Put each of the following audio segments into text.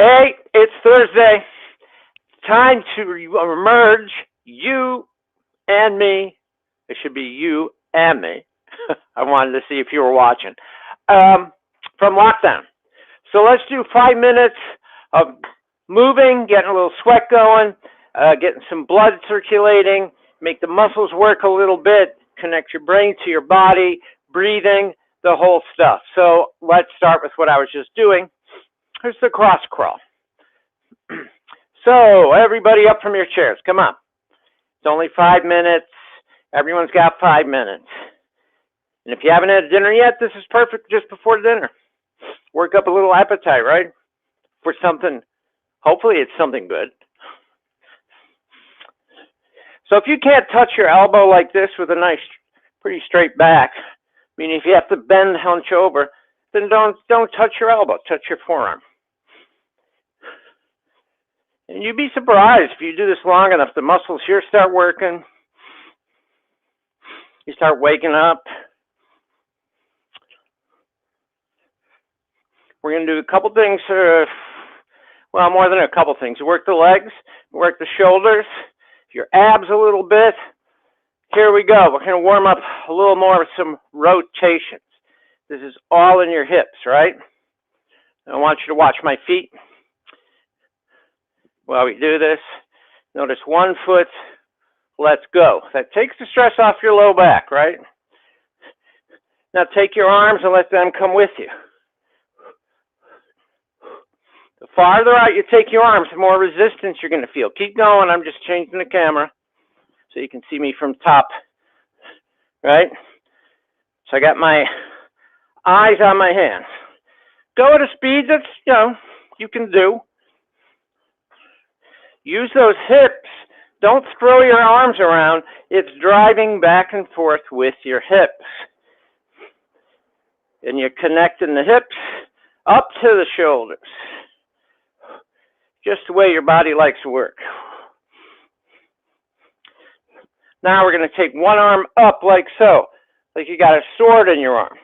Hey, it's Thursday. Time to emerge, you and me. It should be you and me. I wanted to see if you were watching. From lockdown. So let's do 5 minutes of moving, getting a little sweat going, getting some blood circulating, make the muscles work a little bit, connect your brain to your body, breathing, the whole stuff. So let's start with what I was just doing. Here's the cross crawl. So everybody up from your chairs, come on. It's only 5 minutes. Everyone's got 5 minutes. And if you haven't had dinner yet, this is perfect just before dinner. Work up a little appetite, right? For something, hopefully it's something good. So if you can't touch your elbow like this with a nice, pretty straight back, meaning if you have to bend, hunch over, then don't touch your elbow, touch your forearm. And you'd be surprised if you do this long enough, the muscles here start working. You start waking up. We're going to do a couple things, well, more than a couple things. Work the legs, work the shoulders, your abs a little bit. Here we go. We're going to warm up a little more with some rotations. This is all in your hips, right? I want you to watch my feet. While we do this, notice one foot, let's go. That takes the stress off your low back, right? Now take your arms and let them come with you. The farther out you take your arms, the more resistance you're going to feel. Keep going. I'm just changing the camera so you can see me from top, right? So I got my eyes on my hands. Go at a speed that's, you can do. Use those hips. Don't throw your arms around. It's driving back and forth with your hips. And you're connecting the hips up to the shoulders. Just the way your body likes to work. Now we're going to take one arm up like so, like you got a sword in your arm.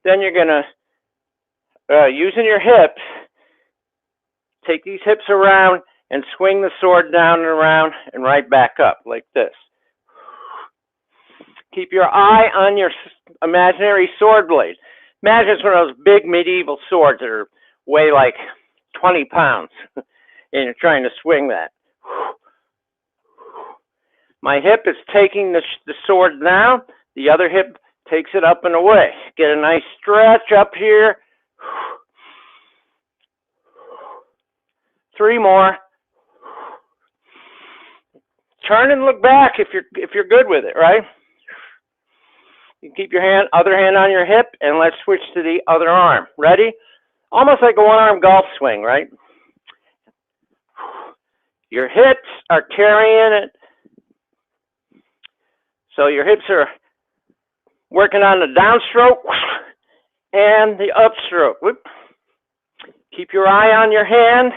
Then you're going to, using your hips, take these hips around and swing the sword down and around and right back up like this. Keep your eye on your imaginary sword blade. Imagine it's one of those big medieval swords that are weigh like 20 pounds and you're trying to swing that. My hip is taking the sword down. The other hip takes it up and away. Get a nice stretch up here. 3 more. Turn and look back if you're good with it, right? You keep your other hand on your hip, and let's switch to the other arm. Ready? Almost like a one-arm golf swing, right? Your hips are carrying it. So your hips are working on the downstroke and the upstroke. Whoop. Keep your eye on your hand.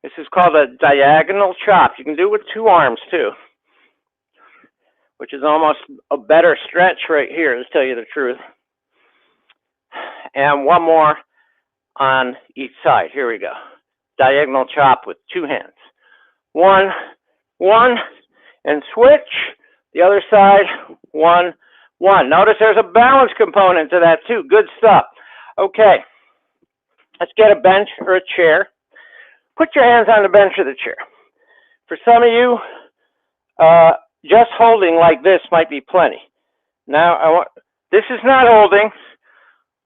This is called a diagonal chop. You can do it with 2 arms too, which is almost a better stretch right here, to tell you the truth. And one more on each side. Here we go. Diagonal chop with 2 hands. One, and switch. The other side, 1. Notice there's a balance component to that too. Good stuff. Okay, let's get a bench or a chair. Put your hands on the bench or the chair. For some of you, just holding like this might be plenty. Now, this is not holding.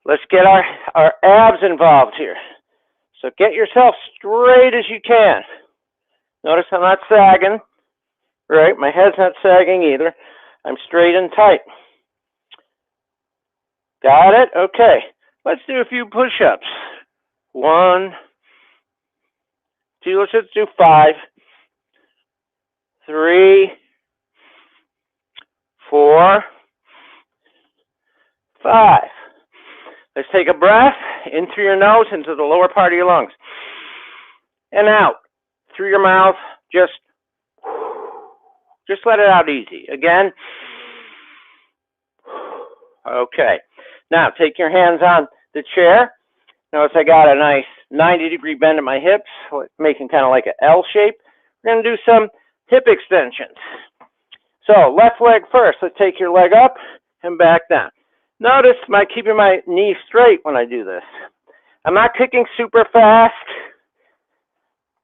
Let's get our abs involved here. So get yourself straight as you can. Notice I'm not sagging, right? My head's not sagging either. I'm straight and tight. Got it? Okay. Let's do a few push-ups. 1, 2, let's just do 5, 3, 4, 5. Let's take a breath in through your nose into the lower part of your lungs. And out through your mouth. Just let it out easy. Again. Okay. Now take your hands on the chair Notice I got a nice 90-degree bend in my hips, making kind of like an L shape. We're going to do some hip extensions. So left leg first. Let's take your leg up and back down. Notice my keeping my knee straight when I do this. I'm not kicking super fast.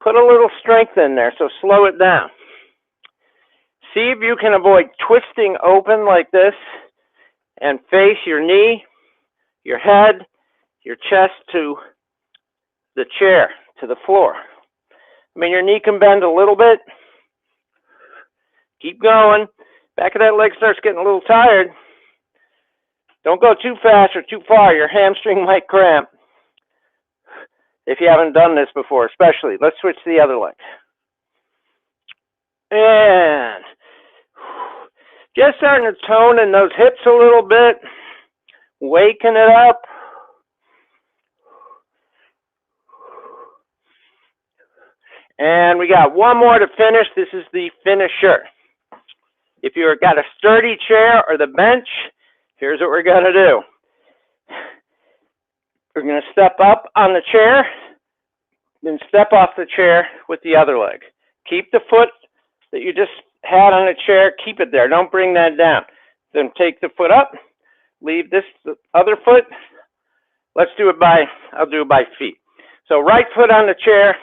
Put a little strength in there, so slow it down. See if you can avoid twisting open like this and face your knee, your head, your chest to the chair, to the floor. I mean, your knee can bend a little bit. Keep going. Back of that leg starts getting a little tired. Don't go too fast or too far. Your hamstring might cramp. If you haven't done this before, especially. Let's switch to the other leg. And just starting to tone in those hips a little bit. Waking it up. And we got one more to finish. This is the finisher. If you've got a sturdy chair or the bench, here's what we're going to do. We're going to step up on the chair, then step off the chair with the other leg. Keep the foot that you just had on the chair, keep it there. Don't bring that down. Then take the foot up, leave this the other foot. Let's do it by, I'll do it by feet. So right foot on the chair,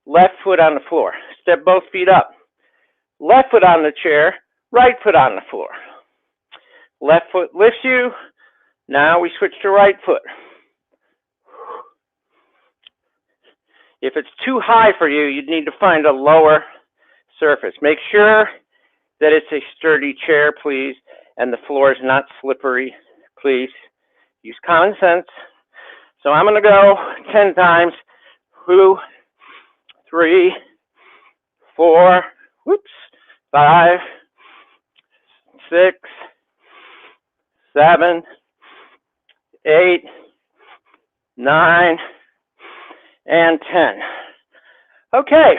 left foot on the floor. Step both feet up. Left foot on the chair, right foot on the floor. Left foot lifts you. Now we switch to right foot. If it's too high for you, you'd need to find a lower surface. Make sure that it's a sturdy chair, please, and the floor is not slippery, please. Use common sense. So I'm going to go 10 times. 2, 3, 4, 5, 6, 7, 8, 9, and 10. Okay,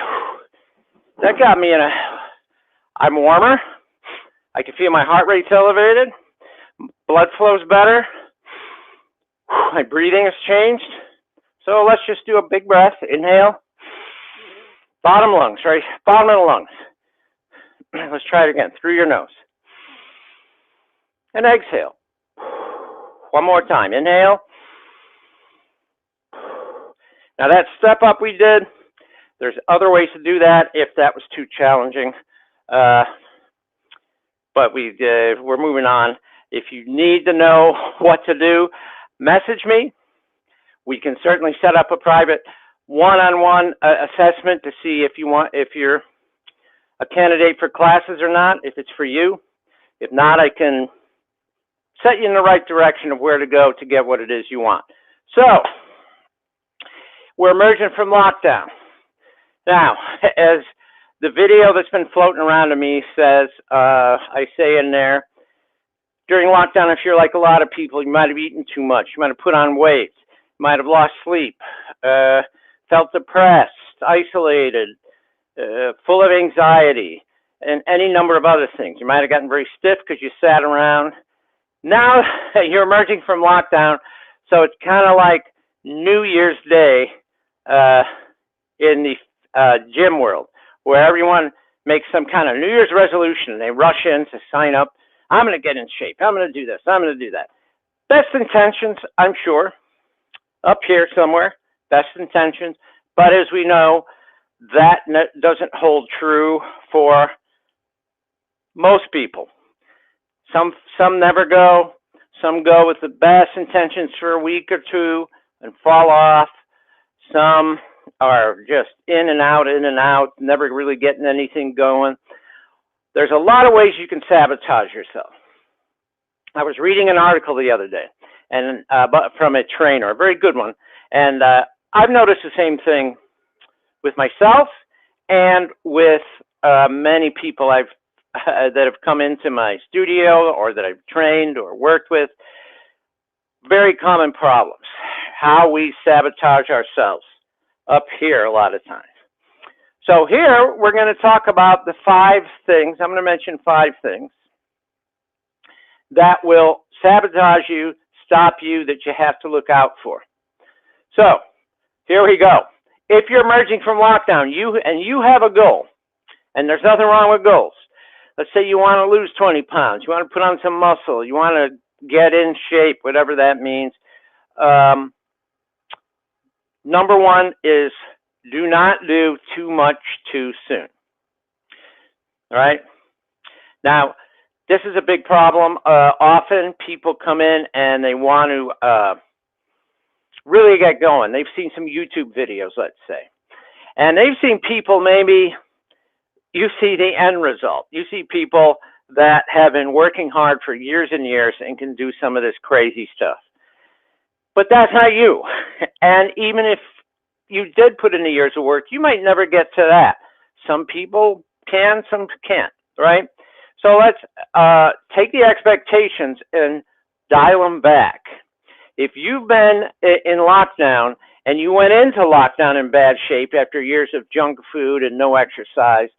that got me in a, I'm warmer. I can feel my heart rate's elevated. Blood flow's better. My breathing has changed. So let's just do a big breath. Inhale. Bottom lungs, right? Bottom of the lungs. Let's try it again. Through your nose. And exhale. One more time. Inhale. Now that step up we did, there's other ways to do that if that was too challenging. But we're moving on. If you need to know what to do, message me. We can certainly set up a private one-on-one assessment to see if you're a candidate for classes or not, if it's for you. If not, I can set you in the right direction of where to go to get what it is you want. So, we're emerging from lockdown. Now, as the video that's been floating around to me says, I say in there, during lockdown, if you're like a lot of people, you might have eaten too much, you might have put on weight, you might have lost sleep, felt depressed, isolated, full of anxiety, and any number of other things. You might have gotten very stiff because you sat around. Now you're emerging from lockdown, so it's kind of like New Year's Day in the gym world, where everyone makes some kind of New Year's resolution and they rush in to sign up. I'm going to get in shape. I'm going to do this. I'm going to do that. Best intentions, I'm sure, up here somewhere, best intentions. But as we know, that doesn't hold true for most people. Some never go. Some go with the best intentions for a week or two and fall off. Some are just in and out, never really getting anything going. There's a lot of ways you can sabotage yourself. I was reading an article the other day, and from a trainer, a very good one, and I've noticed the same thing with myself and with many people that have come into my studio or that I've trained or worked with. Very common problems. How we sabotage ourselves up here a lot of times. So here we're going to talk about the 5 things. I'm going to mention 5 things that will sabotage you, stop you, that you have to look out for. So here we go. If you're emerging from lockdown, you have a goal, and there's nothing wrong with goals. Let's say you want to lose 20 pounds, you want to put on some muscle, you want to get in shape, whatever that means. Number one is do not do too much too soon. All right? Now, this is a big problem. Often people come in and they want to really get going. They've seen some YouTube videos, let's say. And they've seen people, maybe you see the end result. You see people that have been working hard for years and years and can do some of this crazy stuff. But that's not you. And even if you did put in the years of work, you might never get to that. Some people can, some can't, right? So let's take the expectations and dial them back. If you've been in lockdown and you went into lockdown in bad shape after years of junk food and no exercise,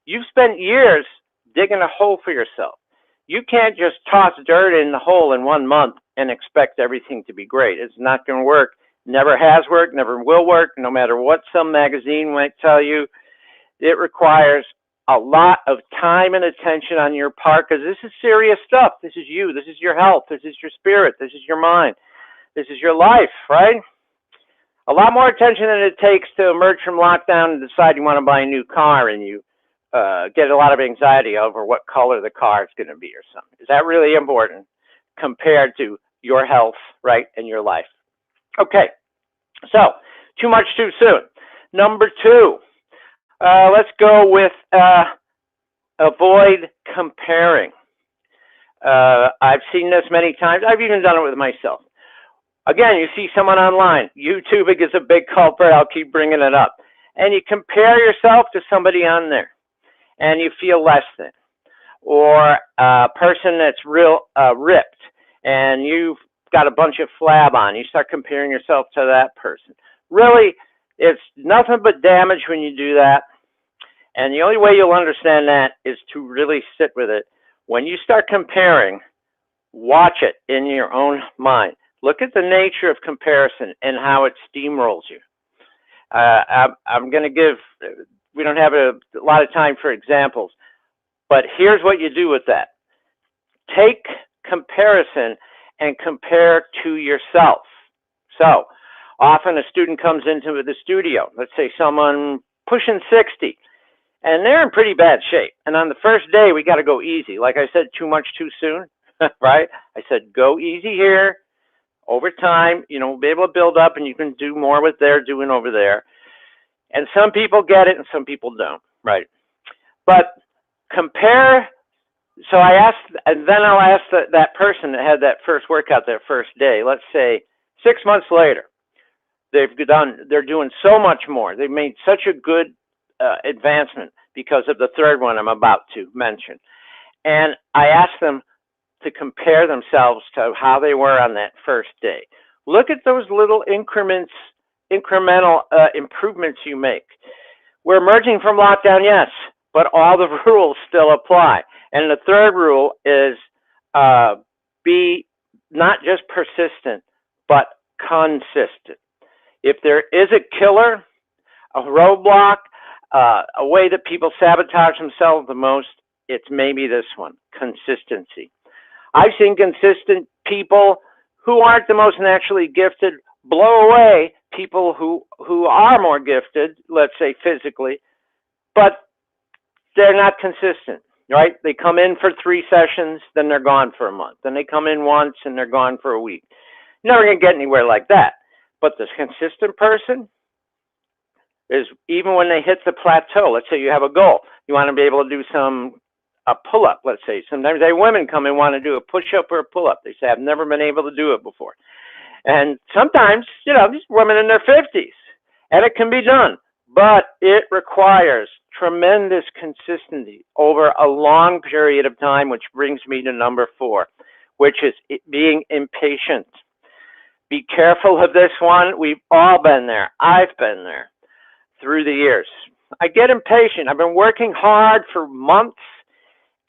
you've spent years digging a hole for yourself. You can't just toss dirt in the hole in 1 month and expect everything to be great. It's not going to work. Never has worked, never will work, no matter what some magazine might tell you. It requires a lot of time and attention on your part because this is serious stuff. This is you. This is your health. This is your spirit. This is your mind. This is your life, right? A lot more attention than it takes to emerge from lockdown and decide you want to buy a new car and you get a lot of anxiety over what color the car is going to be or something. Is that really important compared to your health, right, and your life? Okay, so too much too soon. Number two, let's go with avoid comparing. I've seen this many times. I've even done it with myself. Again, you see someone online. YouTube is a big culprit. I'll keep bringing it up. And you compare yourself to somebody on there, and you feel less than. Or a person that's real ripped, and you've got a bunch of flab on. You start comparing yourself to that person. Really, it's nothing but damage when you do that. And the only way you'll understand that is to really sit with it. When you start comparing, watch it in your own mind. Look at the nature of comparison and how it steamrolls you. I'm going to give, we don't have a lot of time for examples, but here's what you do with that. Take comparison and compare to yourself. So often a student comes into the studio, let's say someone pushing 60, and they're in pretty bad shape. And on the first day, we got to go easy. Like I said, too much too soon, right? I said, go easy here. Over time, you know, be able to build up and you can do more what they're doing over there. And some people get it and some people don't, right? But compare. So I asked, and then I'll ask that person that had that first workout that first day, let's say 6 months later, they're doing so much more. They've made such a good advancement because of the third one I'm about to mention. And I asked them to compare themselves to how they were on that first day. Look at those little incremental improvements you make. We're emerging from lockdown, yes, but all the rules still apply. And the third rule is be not just persistent, but consistent. If there is a killer, a roadblock, a way that people sabotage themselves the most, it's maybe this one, consistency. I've seen consistent people who aren't the most naturally gifted blow away people who are more gifted, let's say physically, but they're not consistent, right? They come in for 3 sessions, then they're gone for a month. Then they come in once and they're gone for a week. You're never going to get anywhere like that. But the consistent person is, even when they hit the plateau, let's say you have a goal, you want to be able to do a pull-up, let's say. Sometimes women come and want to do a push-up or a pull-up. They say, I've never been able to do it before. And sometimes, you know, these women in their 50s, and it can be done, but it requires tremendous consistency over a long period of time, which brings me to number 4, which is being impatient. Be careful of this one. We've all been there. I've been there through the years. I get impatient. I've been working hard for months,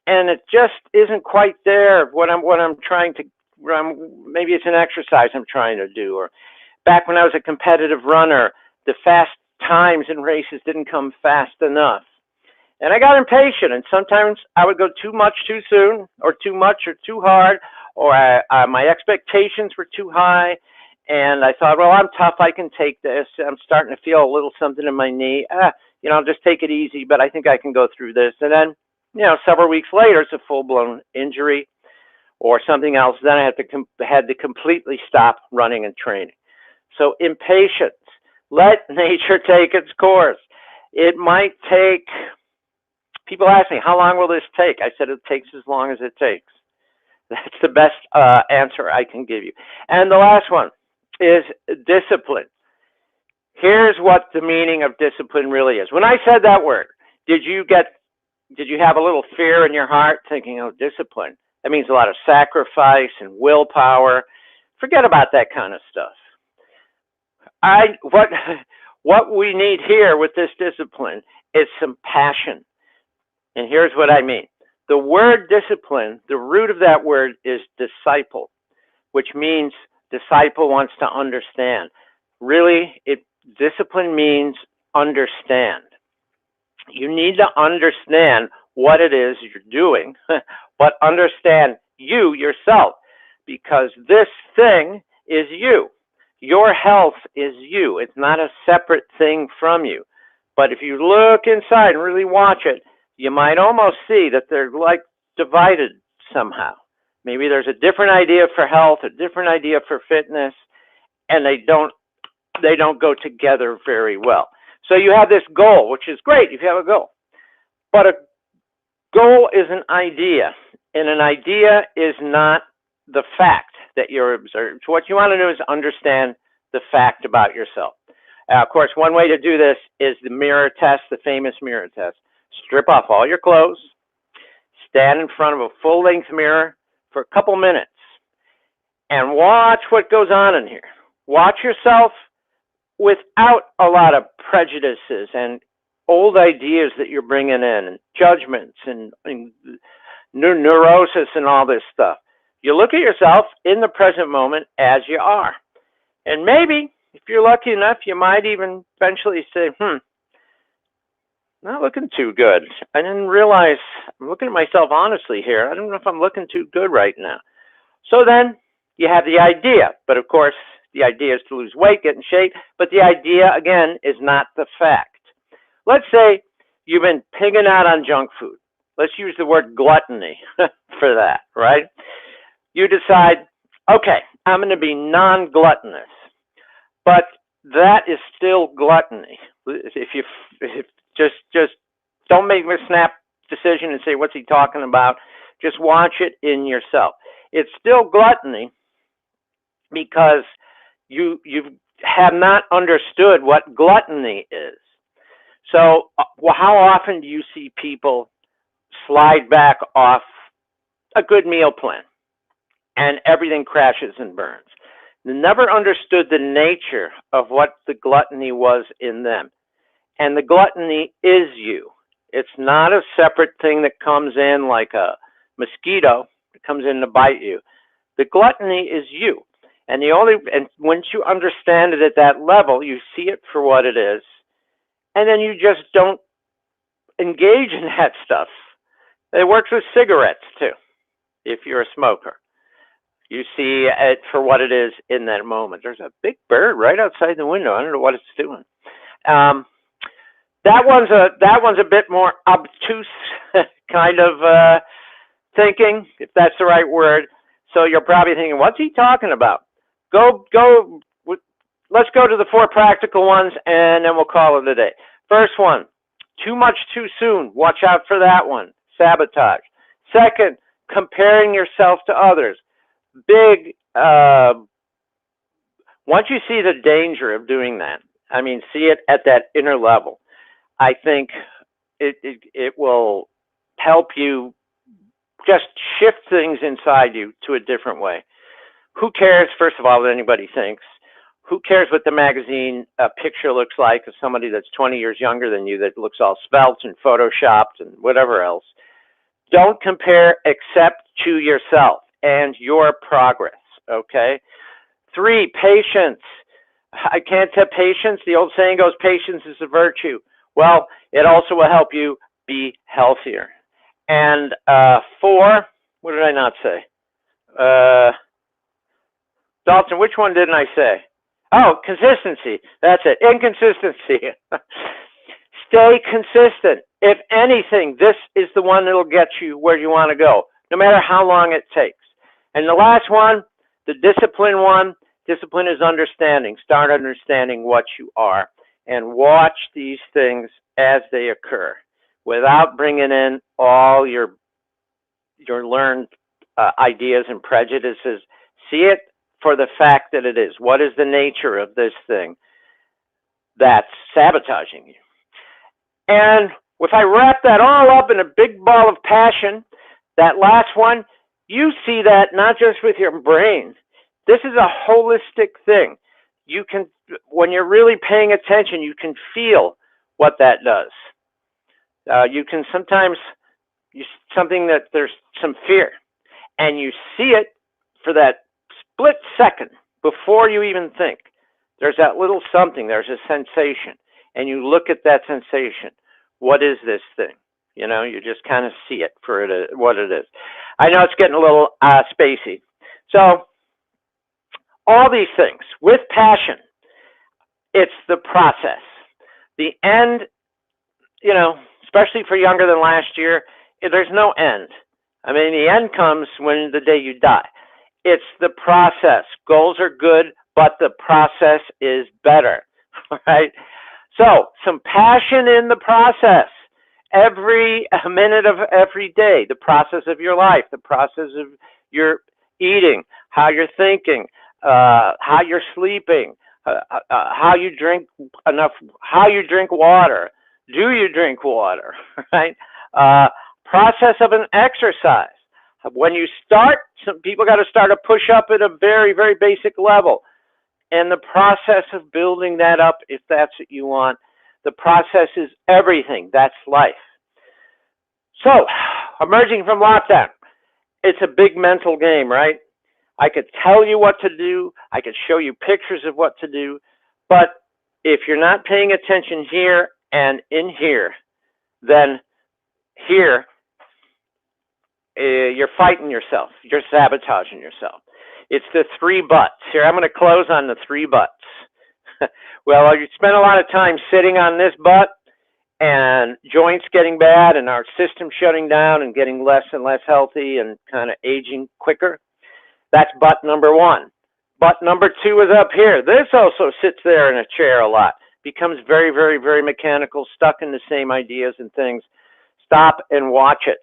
and it just isn't quite there. What I'm trying to, maybe it's an exercise I'm trying to do, or Back when I was a competitive runner, the fast times in races didn't come fast enough. And I got impatient, and sometimes I would go too much too soon, or too much or too hard, or my expectations were too high. And I thought, well, I'm tough. I can take this. I'm starting to feel a little something in my knee. I'll just take it easy, but I think I can go through this. And then, several weeks later, it's a full-blown injury or something else. Then I had to completely stop running and training. So impatience. Let nature take its course. It might take. People ask me, how long will this take? I said it takes as long as it takes. That's the best answer I can give you. And the last one is discipline. Here's what the meaning of discipline really is. When I said that word, did you have a little fear in your heart thinking, oh, discipline? That means a lot of sacrifice and willpower. Forget about that kind of stuff. What we need here with this discipline is some passion. And here's what I mean. The word discipline, the root of that word is disciple, which means disciple wants to understand. Really, discipline means understand. You need to understand what it is you're doing, but understand you yourself, because this thing is you. Your health is you. It's not a separate thing from you. But if you look inside and really watch it, you might almost see that they're like divided somehow. Maybe there's a different idea for health, a different idea for fitness, and they don't go together very well. So you have this goal, which is great if you have a goal. But a goal is an idea, and an idea is not the fact that you're observed. So what you want to do is understand the fact about yourself. Of course, one way to do this is the mirror test, the famous mirror test. Strip off all your clothes, stand in front of a full-length mirror for a couple minutes, and watch what goes on in here. Watch yourself without a lot of prejudices and old ideas that you're bringing in, and judgments and neurosis and all this stuff. You look at yourself in the present moment as you are. And maybe, if you're lucky enough, you might even eventually say, not looking too good. I didn't realize, I'm looking at myself honestly here. I don't know if I'm looking too good right now. So then you have the idea. But of course, the idea is to lose weight, get in shape. But the idea, again, is not the fact. Let's say you've been pigging out on junk food. Let's use the word gluttony for that, right? You decide, okay, I'm going to be non-gluttonous. But that is still gluttony. If just don't make a snap decision and say, what's he talking about? Just watch it in yourself. It's still gluttony because you have not understood what gluttony is. So how often do you see people slide back off a good meal plan and everything crashes and burns? They never understood the nature of what the gluttony was in them. And the gluttony is you. It's not a separate thing that comes in like a mosquito that comes in to bite you. The gluttony is you. And once you understand it at that level, you see it for what it is. And then you just don't engage in that stuff. It works with cigarettes too, if you're a smoker. You see it for what it is in that moment. There's a big bird right outside the window. I don't know what it's doing. That one's a bit more obtuse kind of thinking, if that's the right word. So you're probably thinking, what's he talking about? Let's go to the 4 practical ones, and then we'll call it a day. First one, too much too soon. Watch out for that one. Sabotage. Second, comparing yourself to others. Big, once you see the danger of doing that, I mean, see it at that inner level, I think it will help you just shift things inside you to a different way. Who cares, first of all, what anybody thinks? Who cares what the magazine picture looks like of somebody that's 20 years younger than you that looks all svelte and photoshopped and whatever else? Don't compare except to yourself and your progress, okay? 3, patience. I can't have patience. The old saying goes, patience is a virtue. Well, it also will help you be healthier. And four, what did I not say? Dalton, which one didn't I say? Oh, consistency. That's it. Inconsistency. Stay consistent. If anything, this is the one that'll get you where you want to go, no matter how long it takes. And the last one, the discipline one, discipline is understanding. Start understanding what you are and watch these things as they occur without bringing in all your learned ideas and prejudices. See it for the fact that it is. What is the nature of this thing that's sabotaging you? And if I wrap that all up in a big ball of passion, that last one, you see that not just with your brain. This is a holistic thing. You can, when you're really paying attention, you can feel what that does. You can sometimes, something that there's some fear, and you see it for that split second before you even think. There's that little something, there's a sensation, and you look at that sensation. What is this thing? You know, you just kind of see it for what it is. I know it's getting a little spacey. So, all these things with passion, it's the process. The end, you know, especially for younger than last year, there's no end. I mean, the end comes when the day you die. It's the process. Goals are good, but the process is better, right? So, some passion in the process. Every minute of every day, the process of your life, the process of your eating, how you're thinking, how you're sleeping, how you drink enough, how you drink water. Do you drink water, right? Process of an exercise. When you start, some people got to start a push-up at a very, very basic level. And the process of building that up, if that's what you want, the process is everything. That's life. So, emerging from lockdown, it's a big mental game, right? I could tell you what to do. I could show you pictures of what to do. But if you're not paying attention here and in here, then here, you're fighting yourself. You're sabotaging yourself. It's the three buts. Here, I'm going to close on the three buts. Well, you spend a lot of time sitting on this butt and joints getting bad and our system shutting down and getting less and less healthy and kind of aging quicker. That's butt number one. Butt number two is up here. This also sits there in a chair a lot. Becomes very, very, very mechanical, stuck in the same ideas and things. Stop and watch it.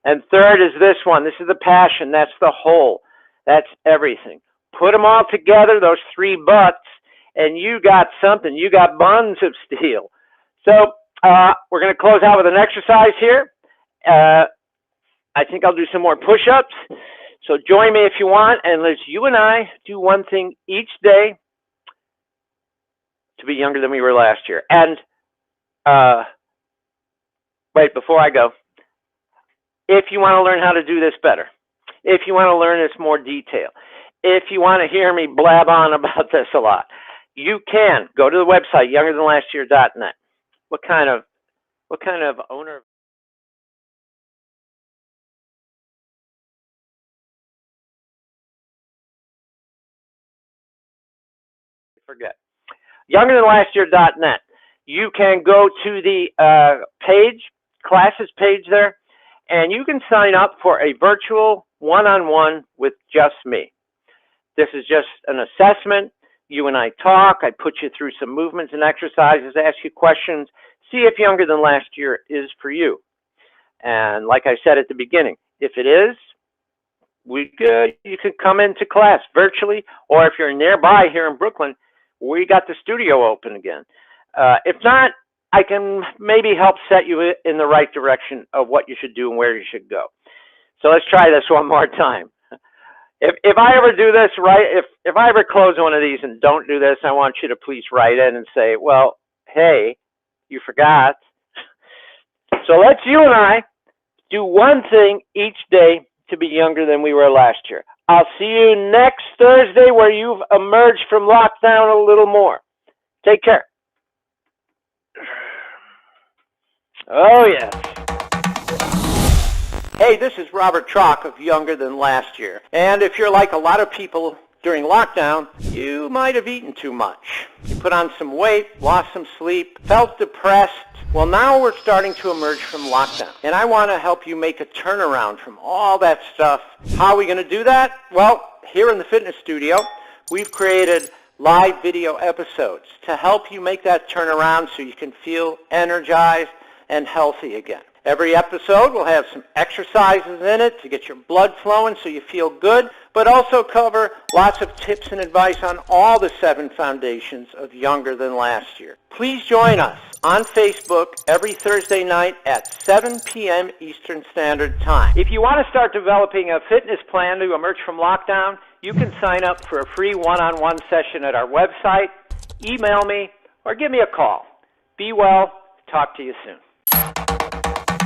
And third is this one. This is the passion. That's the whole. That's everything. Put them all together, those three butts, and you got something. You got buns of steel. So we're going to close out with an exercise here. I think I'll do some more push-ups. So join me if you want, and let's you and I do one thing each day to be younger than we were last year. And wait, before I go, if you want to learn how to do this better, if you want to learn this more detail, if you want to hear me blab on about this a lot, you can go to the website youngerthanlastyear.net. What kind of owner? Forget. Youngerthanlastyear.net. You can go to the page, classes page there, and you can sign up for a virtual one-on-one with just me. This is just an assessment. You and I talk. I put you through some movements and exercises, ask you questions, see if younger than last year is for you. And like I said at the beginning, if it is, you can come into class virtually, or if you're nearby here in Brooklyn, we got the studio open again. If not, I can maybe help set you in the right direction of what you should do and where you should go. So let's try this one more time. If I ever do this right, if I ever close one of these and don't do this, I want you to please write in and say, well, hey, you forgot. So let's you and I do one thing each day to be younger than we were last year. I'll see you next Thursday where you've emerged from lockdown a little more. Take care. Oh, yes. Hey, this is Robert Troch of Younger Than Last Year. And if you're like a lot of people during lockdown, you might have eaten too much. You put on some weight, lost some sleep, felt depressed. Well, now we're starting to emerge from lockdown. And I want to help you make a turnaround from all that stuff. How are we going to do that? Well, here in the fitness studio, we've created live video episodes to help you make that turnaround so you can feel energized and healthy again. Every episode will have some exercises in it to get your blood flowing so you feel good, but also cover lots of tips and advice on all the 7 foundations of Younger Than Last Year. Please join us on Facebook every Thursday night at 7 p.m. Eastern Standard Time. If you want to start developing a fitness plan to emerge from lockdown, you can sign up for a free one-on-one session at our website, email me, or give me a call. Be well. Talk to you soon.